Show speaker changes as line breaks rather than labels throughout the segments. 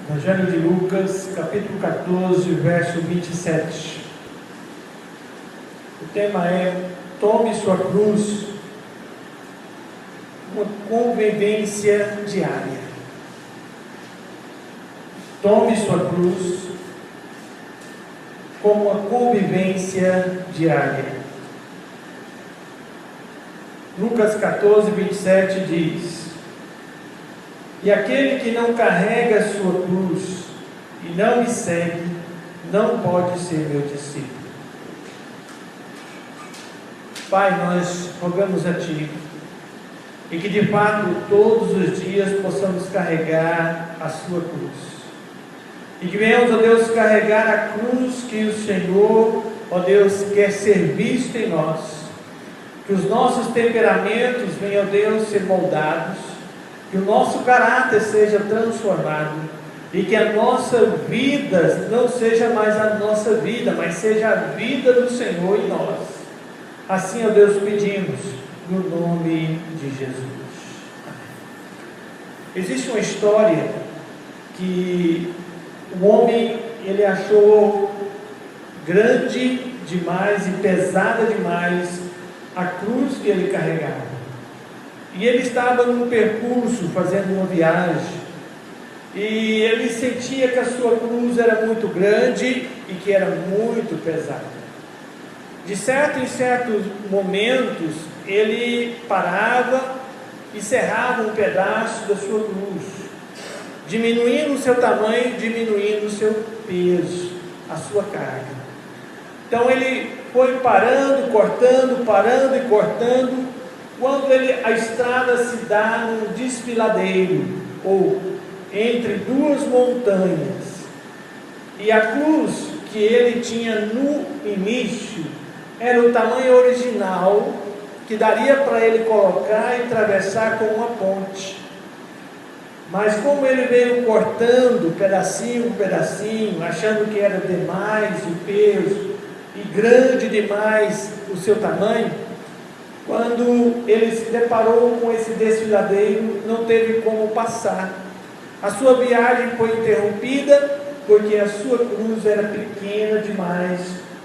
Evangelho de Lucas, capítulo 14, verso 27. O tema é: tome sua cruz, uma convivência diária. Tome sua cruz como uma convivência diária. Lucas 14, 27 diz: e aquele que não carrega a sua cruz e não me segue, não pode ser meu discípulo. Pai, nós rogamos a Ti, e que de fato todos os dias possamos carregar a sua cruz. E que venhamos, ó Deus, carregar a cruz que o Senhor, ó Deus, quer ser visto em nós. Que os nossos temperamentos venham, ó Deus, ser moldados. Que o nosso caráter seja transformado. E que a nossa vida não seja mais a nossa vida, mas seja a vida do Senhor em nós. Assim, ó Deus, pedimos, no nome de Jesus. Amém. Existe uma história que o homem, ele achou grande demais e pesada demais a cruz que ele carregava. E ele estava num percurso, fazendo uma viagem, e ele sentia que a sua cruz era muito grande e que era muito pesada. De certo em certos momentos, ele parava e cerrava um pedaço da sua cruz, diminuindo o seu tamanho, diminuindo o seu peso, a sua carga. Então ele foi parando, cortando, parando e cortando. Quando a estrada se dá num desfiladeiro, ou entre duas montanhas, e a cruz que ele tinha no início era o tamanho original que daria para ele colocar e atravessar com uma ponte. Mas como ele veio cortando pedacinho por pedacinho, achando que era demais o peso e grande demais o seu tamanho, quando ele se deparou com esse desfiladeiro, não teve como passar. A sua viagem foi interrompida porque a sua cruz era pequena demais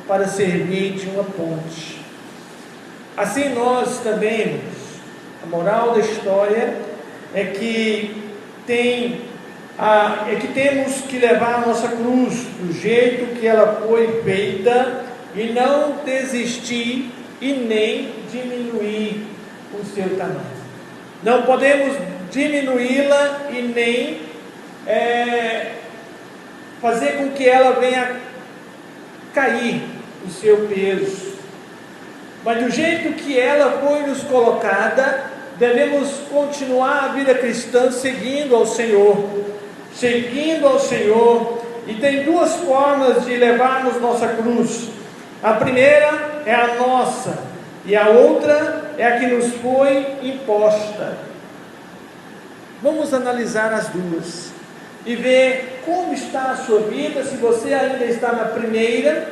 para servir de uma ponte. Assim nós também, a moral da história é que temos que levar a nossa cruz do jeito que ela foi feita e não desistir e nem diminuir o seu tamanho. Não podemos diminuí-la e nem fazer com que ela venha cair o seu peso. Mas do jeito que ela foi nos colocada, devemos continuar a vida cristã seguindo ao Senhor. E tem duas formas de levarmos nossa cruz. A primeira é a nossa, e a outra é a que nos foi imposta. Vamos analisar as duas e ver como está a sua vida, se você ainda está na primeira,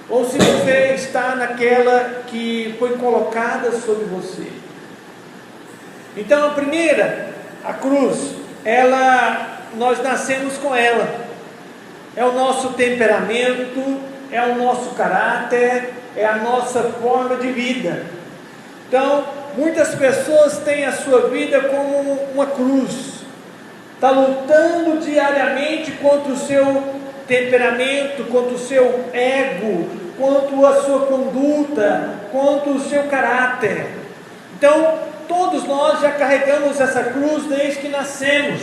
ou se você está naquela que foi colocada sobre você. Então a primeira, a cruz, nós nascemos com ela. É o nosso temperamento, é o nosso caráter, é a nossa forma de vida. Então, muitas pessoas têm a sua vida como uma cruz. Está lutando diariamente contra o seu temperamento, contra o seu ego, contra a sua conduta, contra o seu caráter. Então, todos nós já carregamos essa cruz desde que nascemos.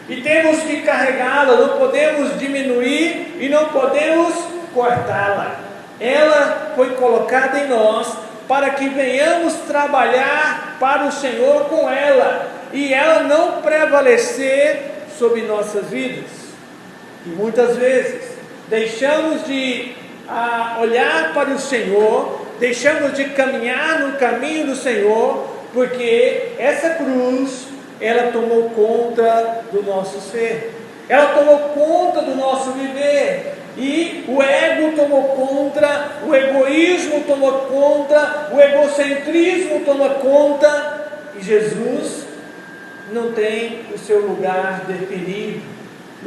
E temos que carregá-la, não podemos diminuir e não podemos cortá-la. Ela foi colocada em nós para que venhamos trabalhar para o Senhor com ela e ela não prevalecer sobre nossas vidas. E muitas vezes deixamos de olhar para o Senhor, deixamos de caminhar no caminho do Senhor, porque essa cruz, ela tomou conta do nosso ser, ela tomou conta do nosso viver. E o ego tomou conta, o egoísmo tomou conta, o egocentrismo tomou conta, e Jesus não tem o seu lugar definido,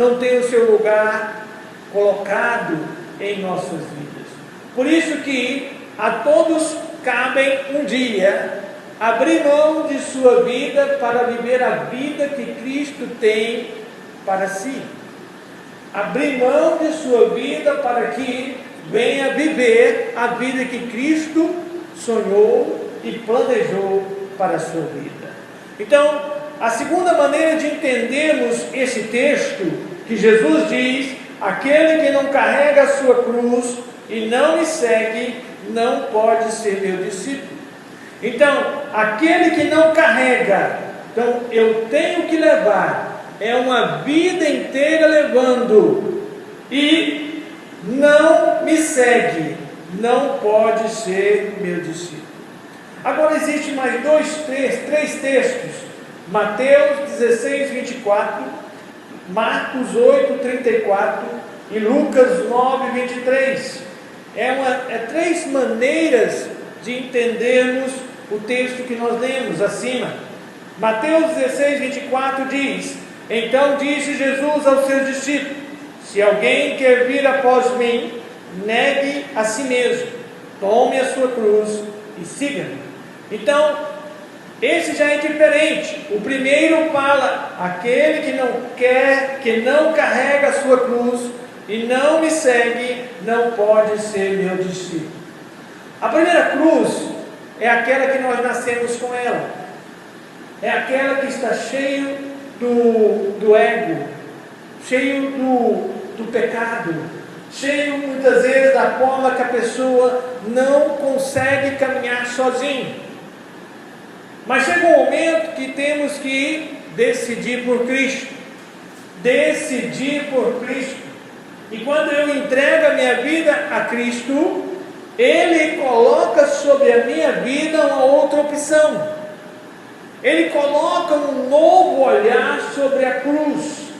não tem o seu lugar colocado em nossas vidas. Por isso que a todos cabem um dia abrir mão de sua vida para viver a vida que Cristo tem para si. Abrir mão de sua vida para que venha viver a vida que Cristo sonhou e planejou para a sua vida. Então, a segunda maneira de entendermos esse texto, que Jesus diz: aquele que não carrega a sua cruz e não me segue, não pode ser meu discípulo. Então, aquele que não carrega, então eu tenho que levar, é uma vida inteira levando, e não me segue, não pode ser meu discípulo. Agora existe mais três textos: Mateus 16, 24, Marcos 8, 34 e Lucas 9, 23. Três maneiras de entendermos o texto que nós lemos acima. Mateus 16, 24 diz: então disse Jesus aos seus discípulos: se alguém quer vir após mim, negue a si mesmo, tome a sua cruz e siga-me. Então, esse já é diferente. O primeiro fala: aquele que não carrega a sua cruz e não me segue, não pode ser meu discípulo. A primeira cruz é aquela que nós nascemos com ela, é aquela que está cheio do ego, cheio do pecado, cheio muitas vezes da forma que a pessoa não consegue caminhar sozinho. Mas chega um momento que temos que decidir por Cristo. Decidir por Cristo. E quando eu entrego a minha vida a Cristo, Ele coloca sobre a minha vida uma outra opção. Ele coloca um novo olhar sobre a cruz.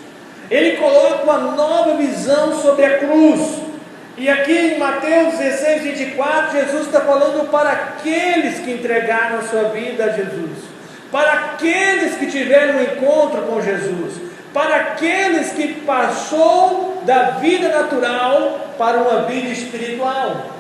Ele coloca uma nova visão sobre a cruz. E aqui em Mateus 16, 24, Jesus está falando para aqueles que entregaram a sua vida a Jesus, para aqueles que tiveram um encontro com Jesus, para aqueles que passou da vida natural para uma vida espiritual,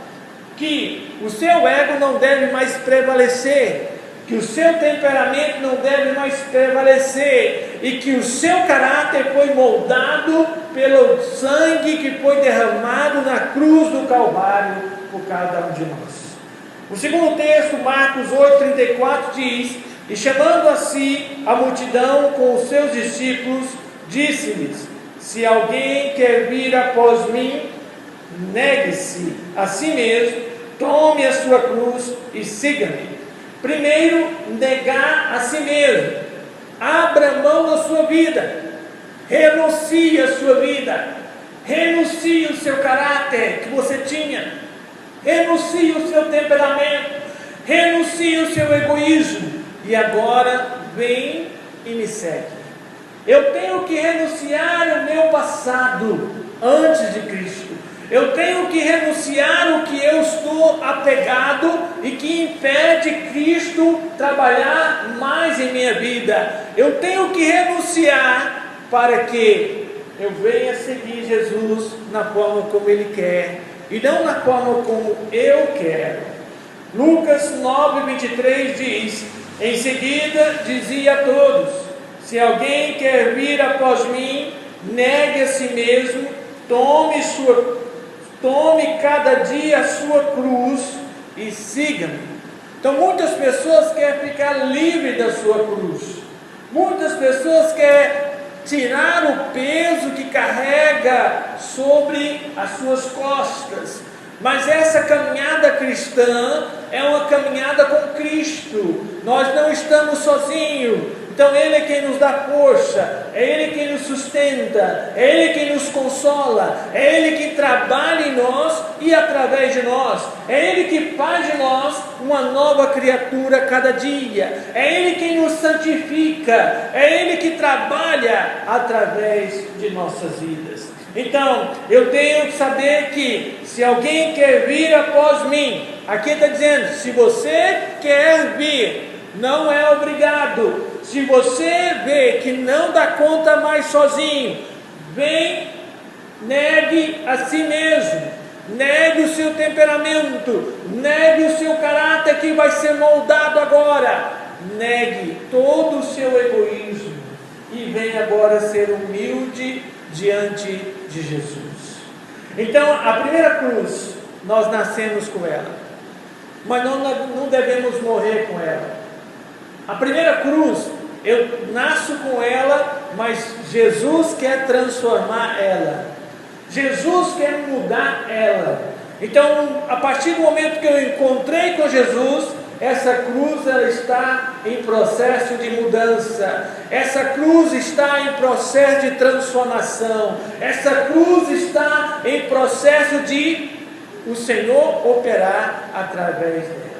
que o seu ego não deve mais prevalecer, que o seu temperamento não deve mais prevalecer, e que o seu caráter foi moldado pelo sangue que foi derramado na cruz do Calvário por cada um de nós. O segundo texto, Marcos 8, 34, diz: e chamando a si a multidão com os seus discípulos, disse-lhes: se alguém quer vir após mim, negue-se a si mesmo, tome a sua cruz e siga-me. Primeiro, negar a si mesmo. Abra mão da sua vida, renuncie a sua vida, renuncie o seu caráter que você tinha, renuncie o seu temperamento, renuncie o seu egoísmo, e agora vem e me segue. Eu tenho que renunciar o meu passado antes de Cristo. Eu tenho que renunciar o que eu estou apegado e que impede Cristo trabalhar mais em minha vida. Eu tenho que renunciar para que eu venha seguir Jesus na forma como Ele quer e não na forma como eu quero. Lucas 9, 23 diz: em seguida dizia a todos: se alguém quer vir após mim, negue a si mesmo, tome cada dia a sua cruz e siga-me. Então muitas pessoas querem ficar livre da sua cruz. Muitas pessoas querem tirar o peso que carrega sobre as suas costas. Mas essa caminhada cristã é uma caminhada com Cristo. Nós não estamos sozinhos. Então Ele é quem nos dá força, é Ele quem nos sustenta, é Ele quem nos consola, é Ele que trabalha em nós e através de nós, é Ele que faz de nós uma nova criatura cada dia, é Ele quem nos santifica, é Ele que trabalha através de nossas vidas. Então, eu tenho que saber que se alguém quer vir após mim, aqui está dizendo, se você quer vir, não é obrigado. Se você vê que não dá conta mais sozinho, Vem, negue a si mesmo, negue o seu temperamento, negue o seu caráter que vai ser moldado agora, negue todo o seu egoísmo e venha agora ser humilde diante de Jesus. Então, a primeira cruz, nós nascemos com ela, mas não devemos morrer com ela. A primeira cruz, eu nasço com ela, mas Jesus quer transformar ela. Jesus quer mudar ela. Então, a partir do momento que eu encontrei com Jesus, essa cruz ela está em processo de mudança. Essa cruz está em processo de transformação. Essa cruz está em processo de o Senhor operar através dela.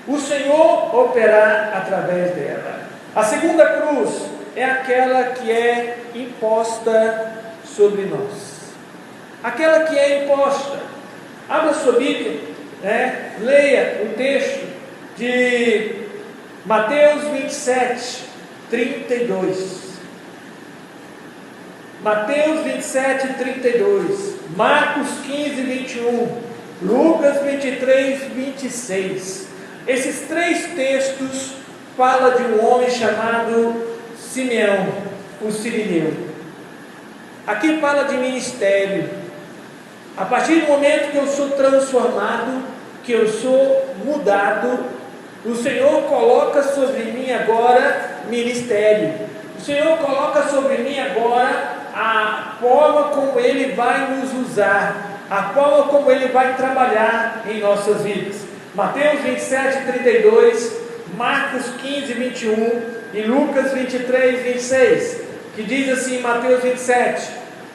O Senhor operar através dela. A segunda cruz é aquela que é imposta sobre nós. Aquela que é imposta. Abra sua Bíblia, leia o texto de Mateus 27, 32. Mateus 27, 32. Marcos 15, 21. Lucas 23, 26. Esses três textos falam de um homem chamado Simeão, o sirineu. Aqui fala de ministério. A partir do momento que eu sou transformado, que eu sou mudado, o Senhor coloca sobre mim agora ministério. O Senhor coloca sobre mim agora a forma como Ele vai nos usar, a forma como Ele vai trabalhar em nossas vidas. Mateus 27, 32, Marcos 15, 21 e Lucas 23, 26, que diz assim, Mateus 27,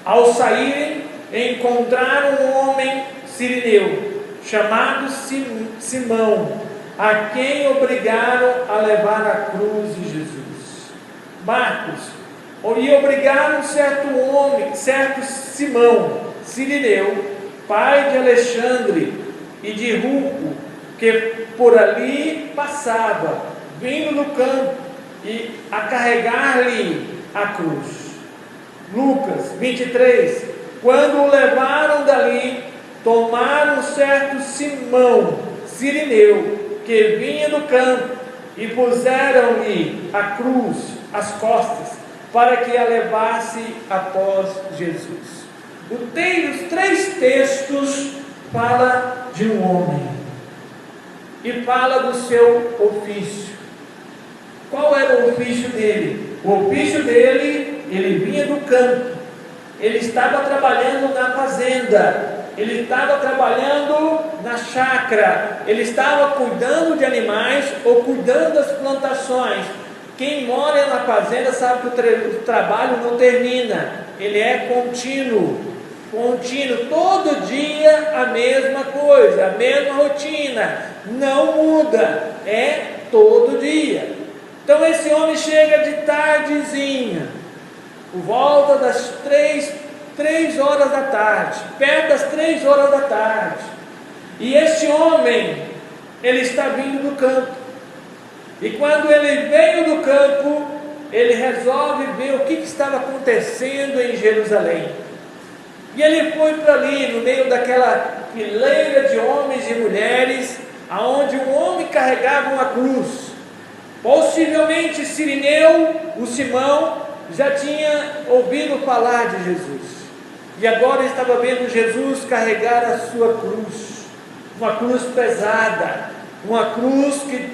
ao saírem, encontraram um homem sirineu, chamado Simão, a quem obrigaram a levar a cruz de Jesus. Marcos, e obrigaram certo Simão, sirineu, pai de Alexandre e de Rufo, que por ali passava, vindo no campo, e a carregar-lhe a cruz. Lucas 23, quando o levaram dali, tomaram certo Simão, sirineu, que vinha do campo, e puseram-lhe a cruz às costas, para que a levasse após Jesus. Os três textos falam de um homem, e fala do seu ofício. Qual era o ofício dele? O ofício dele, ele vinha do campo, ele estava trabalhando na fazenda, ele estava trabalhando na chácara, ele estava cuidando de animais ou cuidando das plantações. Quem mora na fazenda sabe que o trabalho não termina, ele é contínuo, todo dia a mesma coisa, a mesma rotina, não muda, é todo dia. Então esse homem chega de tardezinha, por volta das 3 horas da tarde, perto das 3 horas da tarde, e este homem, ele está vindo do campo, e quando ele veio do campo, ele resolve ver o que estava acontecendo em Jerusalém, e ele foi para ali, no meio daquela fileira de homens e mulheres, aonde um homem carregava uma cruz. Possivelmente Sirineu, o Simão, já tinha ouvido falar de Jesus, e agora estava vendo Jesus carregar a sua cruz, uma cruz pesada, uma cruz que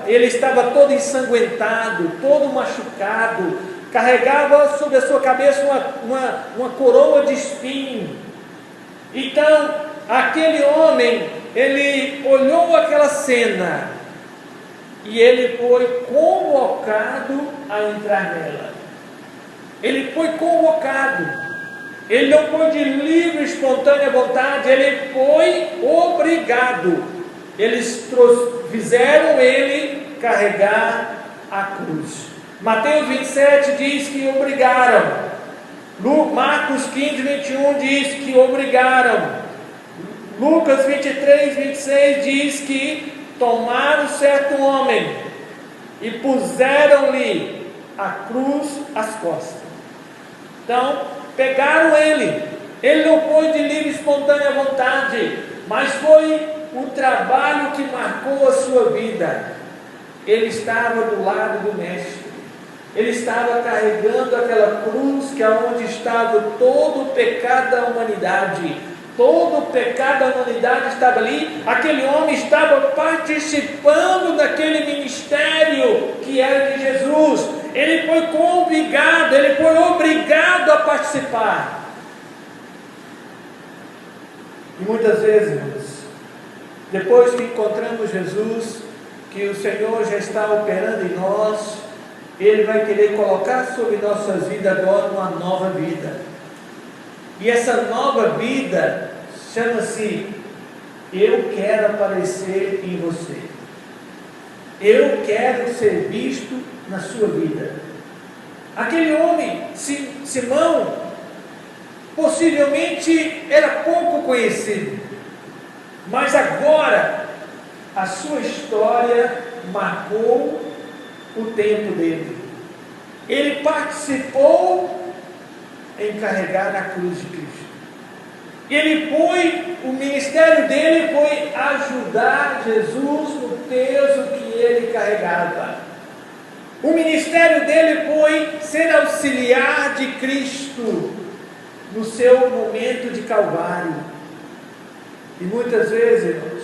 ele estava todo ensanguentado, todo machucado, carregava sobre a sua cabeça uma coroa de espinho. Então aquele homem, ele olhou aquela cena, e ele foi convocado a entrar nela. Ele foi convocado, ele não foi de livre, espontânea vontade, ele foi obrigado. Eles fizeram ele carregar a cruz. Mateus 27 diz que obrigaram. Marcos 15, 21 diz que obrigaram. Lucas 23, 26 diz que tomaram certo homem e puseram-lhe a cruz às costas. Então, pegaram ele. Ele não foi de livre e espontânea vontade, mas foi o trabalho que marcou a sua vida. Ele estava do lado do Mestre. Ele estava carregando aquela cruz que é onde estava todo o pecado da humanidade. Todo o pecado da humanidade estava ali. Aquele homem estava participando daquele ministério que era de Jesus. Ele foi convidado, ele foi obrigado a participar. E muitas vezes, irmãos, depois que encontramos Jesus, que o Senhor já está operando em nós, Ele vai querer colocar sobre nossas vidas agora uma nova vida. E essa nova vida chama-se: eu quero aparecer em você. Eu quero ser visto na sua vida. Aquele homem, Simão, possivelmente era pouco conhecido, mas agora a sua história marcou o tempo dele. Ele participou em carregar a cruz de Cristo. O ministério dele foi ajudar Jesus no peso que ele carregava. O ministério dele foi ser auxiliar de Cristo no seu momento de Calvário. E muitas vezes, irmãos,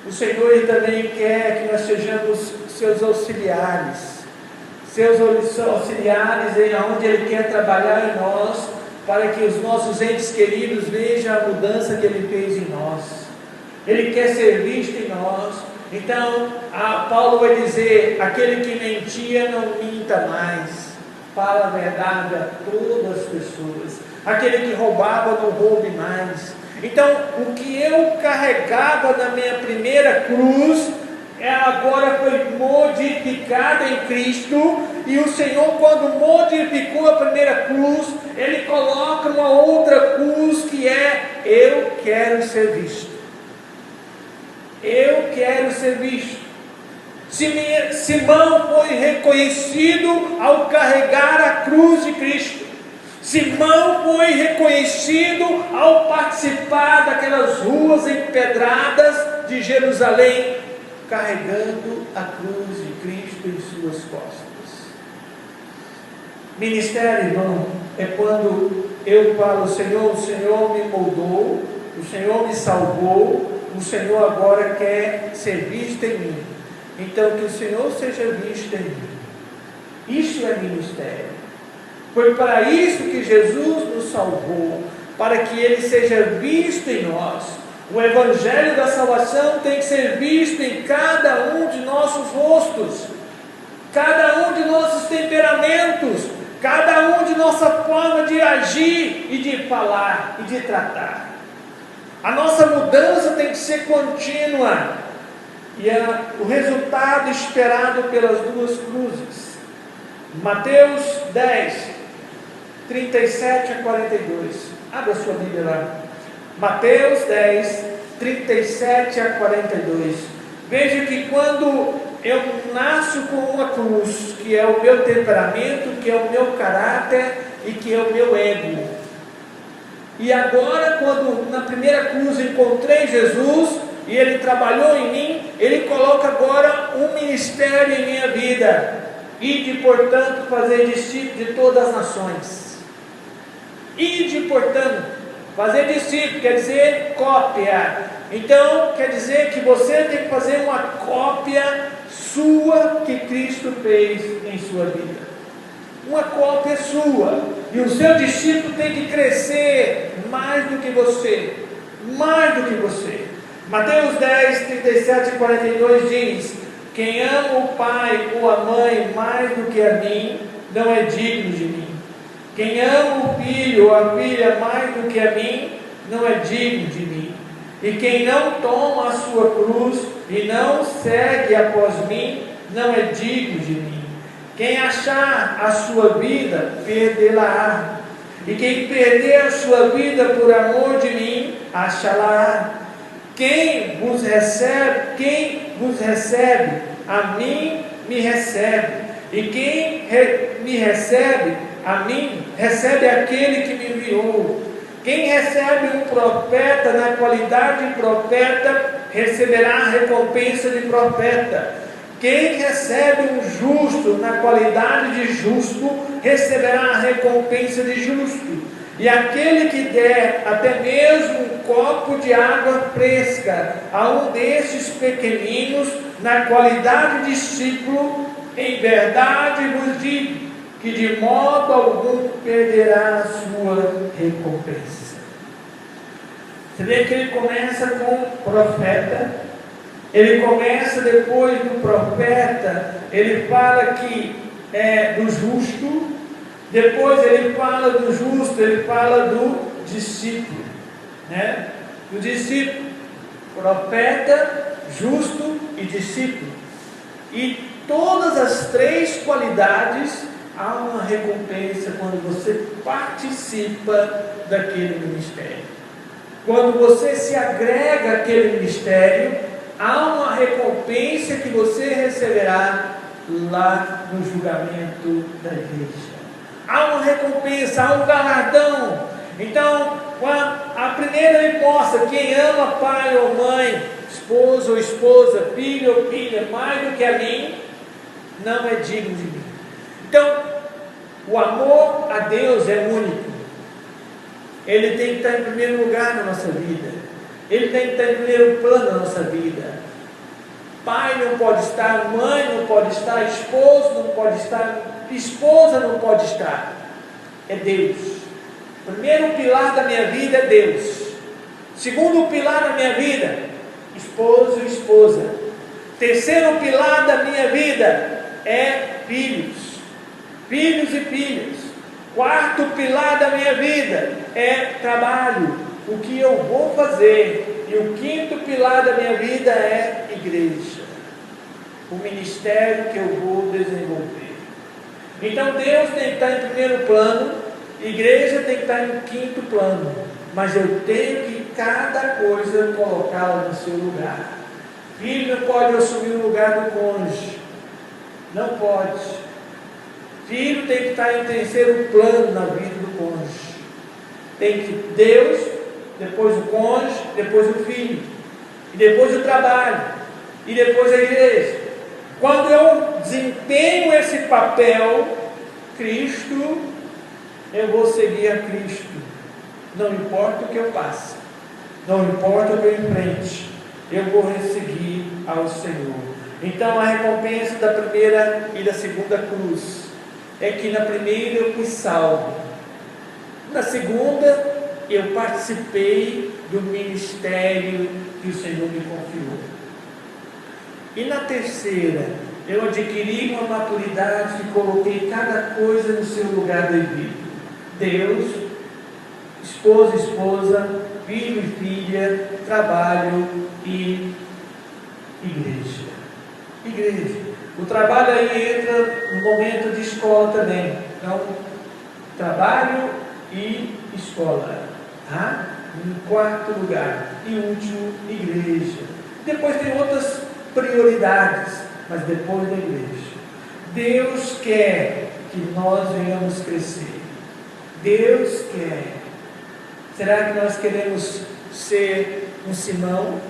o Senhor também quer que nós sejamos seus auxiliares em onde Ele quer trabalhar em nós, para que os nossos entes queridos vejam a mudança que Ele fez em nós. Ele quer ser visto em nós. Então, Paulo vai dizer: aquele que mentia, não minta mais, fala a verdade a todas as pessoas. Aquele que roubava, não roube mais. Então, o que eu carregava na minha primeira cruz, agora foi modificado em Cristo. E o Senhor, quando modificou a primeira cruz, Ele coloca uma outra cruz, que é: eu quero ser visto. Eu quero ser visto. Simão foi reconhecido ao carregar a cruz de Cristo. Simão foi reconhecido ao participar daquelas ruas empedradas de Jerusalém, carregando a cruz de Cristo em suas costas. Ministério, irmão, é quando eu falo: Senhor, o Senhor me moldou, o Senhor me salvou, o Senhor agora quer ser visto em mim. Então, que o Senhor seja visto em mim. Isso é ministério. Foi para isso que Jesus nos salvou, para que Ele seja visto em nós. O Evangelho da salvação tem que ser visto em cada um de nossos rostos, cada um de nossos temperamentos, cada um de nossa forma de agir e de falar e de tratar. A nossa mudança tem que ser contínua, e é o resultado esperado pelas duas cruzes. Mateus 10, 37 a 42. Abra sua Bíblia lá. Mateus 10, 37 a 42. Veja que quando eu nasço com uma cruz, que é o meu temperamento, que é o meu caráter e que é o meu ego. E agora, quando na primeira cruz encontrei Jesus e Ele trabalhou em mim, Ele coloca agora um ministério em minha vida: ide, portanto, fazer discípulos de todas as nações. Ide, portanto, fazer discípulo quer dizer cópia. Então, quer dizer que você tem que fazer uma cópia sua que Cristo fez em sua vida. Uma cópia sua. E o seu discípulo tem que crescer mais do que você. Mais do que você. Mateus 10, 37 e 42 diz: quem ama o pai ou a mãe mais do que a mim, não é digno de mim. Quem ama o filho ou a filha mais do que a mim, não é digno de mim. E quem não toma a sua cruz e não segue após mim, não é digno de mim. Quem achar a sua vida, perdê-la-á. E quem perder a sua vida por amor de mim, achá-la-á. Quem vos recebe, a mim me recebe. E quem me recebe, a mim, recebe aquele que me enviou. Quem recebe um profeta na qualidade de profeta, receberá a recompensa de profeta. Quem recebe um justo na qualidade de justo, receberá a recompensa de justo. E aquele que der até mesmo um copo de água fresca a um destes pequeninos, na qualidade de discípulo, em verdade vos digo, que de modo algum perderá a sua recompensa. Você vê que ele começa com profeta, ele começa depois do profeta, ele fala que é do justo, depois ele fala do justo, ele fala do discípulo, né? Do discípulo, profeta, justo e discípulo. E todas as três qualidades há uma recompensa quando você participa daquele ministério. Quando você se agrega àquele ministério, há uma recompensa que você receberá lá no julgamento da igreja. Há uma recompensa, há um galardão. Então, a primeira ele mostra: quem ama pai ou mãe, esposo ou esposa, filho ou filha, mais do que a mim, não é digno de mim. Então, o amor a Deus é único. Ele tem que estar em primeiro lugar na nossa vida. Ele tem que estar em primeiro plano na nossa vida. Pai não pode estar, mãe não pode estar, esposo não pode estar, esposa não pode estar. É Deus. O primeiro pilar da minha vida é Deus. Segundo pilar da minha vida, esposo e esposa. Terceiro pilar da minha vida é filhos. Filhos e filhas. Quarto pilar da minha vida é trabalho, o que eu vou fazer. E o quinto pilar da minha vida é igreja, o ministério que eu vou desenvolver. Então Deus tem que estar em primeiro plano, igreja tem que estar em quinto plano, mas eu tenho que cada coisa colocá-la no seu lugar. Filho não pode assumir o lugar do cônjuge, não pode. Filho tem que estar em terceiro plano na vida do cônjuge. Tem que Deus, depois o cônjuge, depois o filho, e depois o trabalho, e depois a igreja. Quando eu desempenho esse papel, Cristo, eu vou seguir a Cristo. Não importa o que eu passe, não importa o que eu enfrente, eu vou seguir ao Senhor. Então a recompensa da primeira e da segunda cruz é que na primeira eu fui salvo, na segunda eu participei do ministério que o Senhor me confiou, e na terceira eu adquiri uma maturidade e coloquei cada coisa no seu lugar devido. Deus, esposo e esposa, filho e filha, trabalho e igreja. Igreja. O trabalho aí entra no momento de escola também. Então, trabalho e escola, tá? Em quarto lugar. E último, igreja. Depois tem outras prioridades, mas depois da igreja. Deus quer que nós venhamos crescer. Deus quer. Será que nós queremos ser um Simão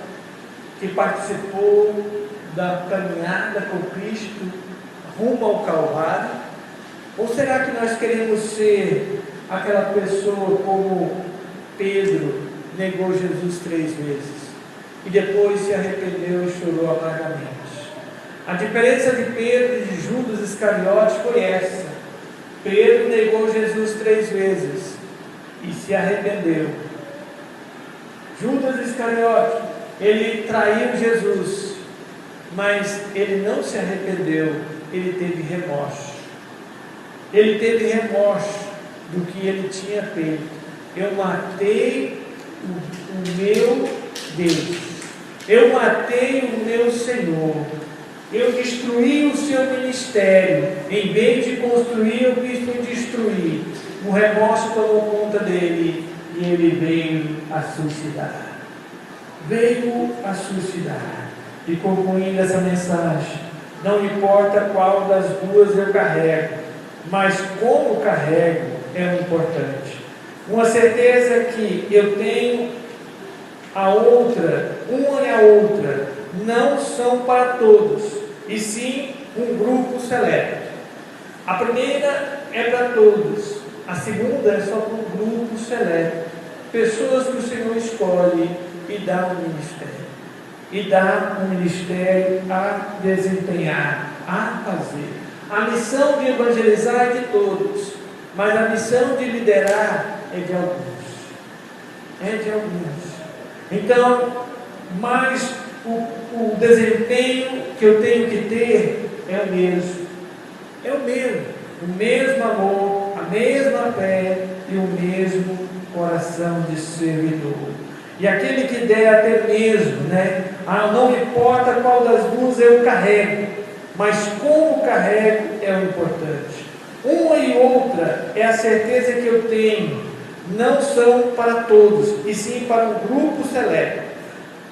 que participou da caminhada com Cristo rumo ao Calvário? Ou será que nós queremos ser aquela pessoa como Pedro, negou Jesus 3 vezes e depois se arrependeu e chorou amargamente? A diferença de Pedro e de Judas Iscariotes foi essa: Pedro negou Jesus 3 vezes e se arrependeu. Judas Iscariotes, ele traiu Jesus, mas ele não se arrependeu, ele teve remorso. Ele teve remorso do que ele tinha feito. Eu matei o meu Deus, eu matei o meu Senhor, eu destruí o seu ministério. Em vez de construir, eu quis destruir. O remorso tomou conta dele e ele veio a suicidar. Veio a suicidar. E concluindo essa mensagem, não importa qual das duas eu carrego, mas como carrego é o importante. Uma certeza que eu tenho, a outra, uma e a outra, não são para todos, e sim um grupo seleto. A primeira é para todos, a segunda é só para um grupo seleto, pessoas que o Senhor escolhe e dá um ministério, a desempenhar, a fazer. A missão de evangelizar é de todos, mas a missão de liderar é de alguns. Então, mas o desempenho que eu tenho que ter é o mesmo amor, a mesma fé e o mesmo coração de servidor. E aquele que der até mesmo, não importa qual das duas eu carrego, mas como carrego é o importante. Uma e outra é a certeza que eu tenho, não são para todos, e sim para um grupo seleto.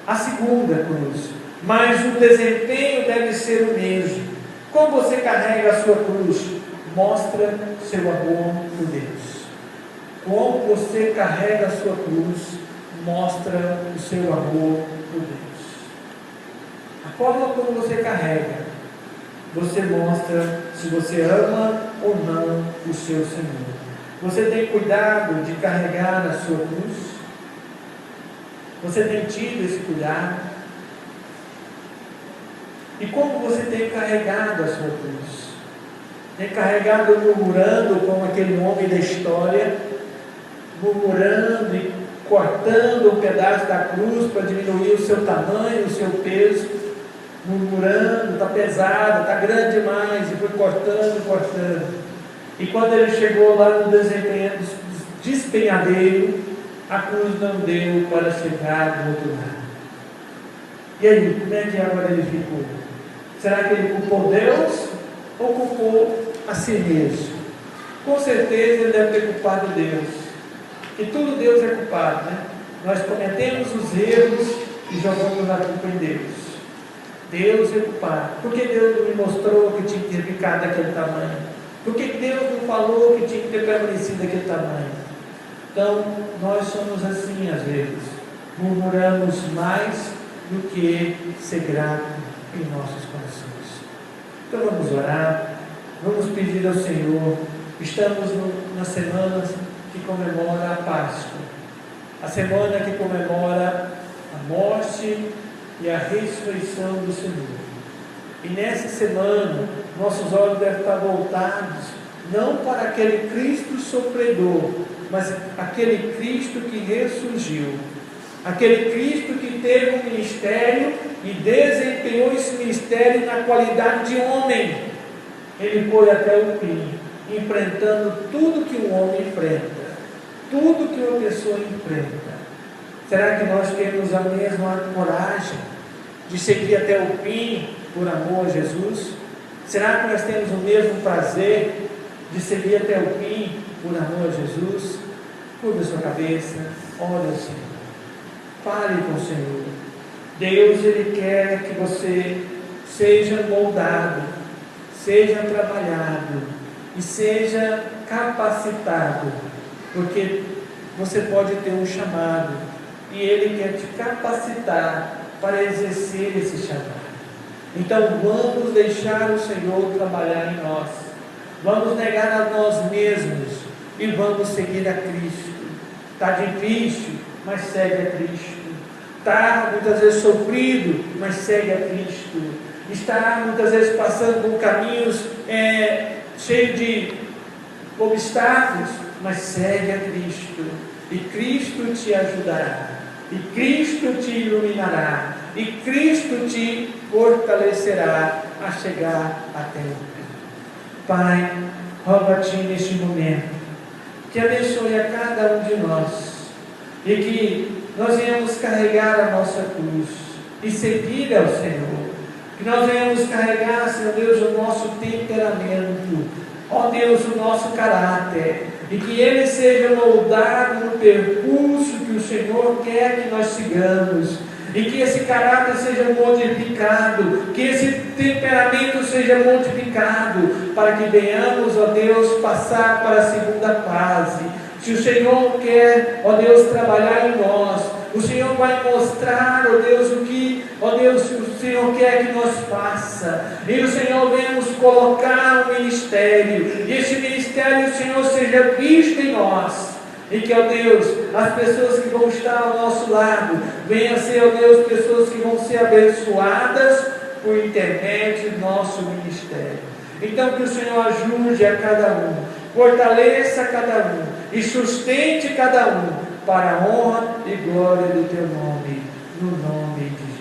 A segunda cruz, mas o desempenho deve ser o mesmo. Como você carrega a sua cruz? Mostra seu amor por Deus. Como você carrega a sua cruz, mostra o seu amor por Deus. A forma como você carrega, você mostra se você ama ou não o seu Senhor. Você tem cuidado de carregar a sua cruz? Você tem tido esse cuidado? E como você tem carregado a sua cruz? Tem carregado murmurando como aquele homem da história, murmurando e cortando um pedaço da cruz para diminuir o seu tamanho, o seu peso, murmurando, está pesado, está grande demais, e foi cortando. E quando ele chegou lá no despenhadeiro, a cruz não deu para chegar do outro lado. E aí, como é que agora ele ficou? Será que ele culpou Deus ou culpou a si mesmo? Com certeza ele deve ter culpado Deus. E tudo Deus é culpado, Nós cometemos os erros e jogamos a culpa em Deus. Deus é culpado. Por que Deus não me mostrou que tinha que ter ficado daquele tamanho? Por que Deus não falou que tinha que ter permanecido daquele tamanho? Então, nós somos assim às vezes. Murmuramos mais do que ser grato em nossos corações. Então vamos orar, vamos pedir ao Senhor. Estamos na semana que comemora a Páscoa, a semana que comemora a morte e a ressurreição do Senhor. E nessa semana, nossos olhos devem estar voltados não para aquele Cristo sofredor, mas aquele Cristo que ressurgiu, aquele Cristo que teve um ministério e desempenhou esse ministério na qualidade de homem. Ele foi até o fim, enfrentando tudo que um homem enfrenta, tudo que uma pessoa enfrenta. Será que nós temos a mesma coragem de seguir até o fim por amor a Jesus? Será que nós temos o mesmo prazer de seguir até o fim por amor a Jesus? Curva a sua cabeça, ore ao Senhor, fale com o Senhor. Deus, Ele quer que você seja moldado, seja trabalhado e seja capacitado, porque você pode ter um chamado e Ele quer te capacitar para exercer esse chamado. Então vamos deixar o Senhor trabalhar em nós, vamos negar a nós mesmos e vamos seguir a Cristo. Está difícil, mas segue a Cristo. Está muitas vezes sofrido, mas segue a Cristo. Está muitas vezes passando por caminhos cheios de obstáculos, mas segue a Cristo. E Cristo te ajudará, e Cristo te iluminará, e Cristo te fortalecerá a chegar até o fim. Pai, rogo-te neste momento que abençoe a cada um de nós e que nós venhamos carregar a nossa cruz e seguir ao Senhor, que nós venhamos carregar, Senhor Deus, o nosso temperamento, ó Deus, o nosso caráter, e que ele seja moldado no percurso que o Senhor quer que nós sigamos, e que esse caráter seja modificado, que esse temperamento seja modificado, para que venhamos, ó Deus, passar para a segunda fase. Se o Senhor quer, ó Deus, trabalhar em nós, o Senhor vai mostrar, ó Deus, o que, ó Deus, o Senhor quer que nós faça. E o Senhor venha nos colocar um ministério, e esse ministério, o Senhor, seja visto em nós. E que, ó Deus, as pessoas que vão estar ao nosso lado, venham ser, ó Deus, pessoas que vão ser abençoadas por intermédio do nosso ministério. Então que o Senhor ajude a cada um, fortaleça cada um e sustente cada um para a honra e glória do Teu nome, no nome de Jesus.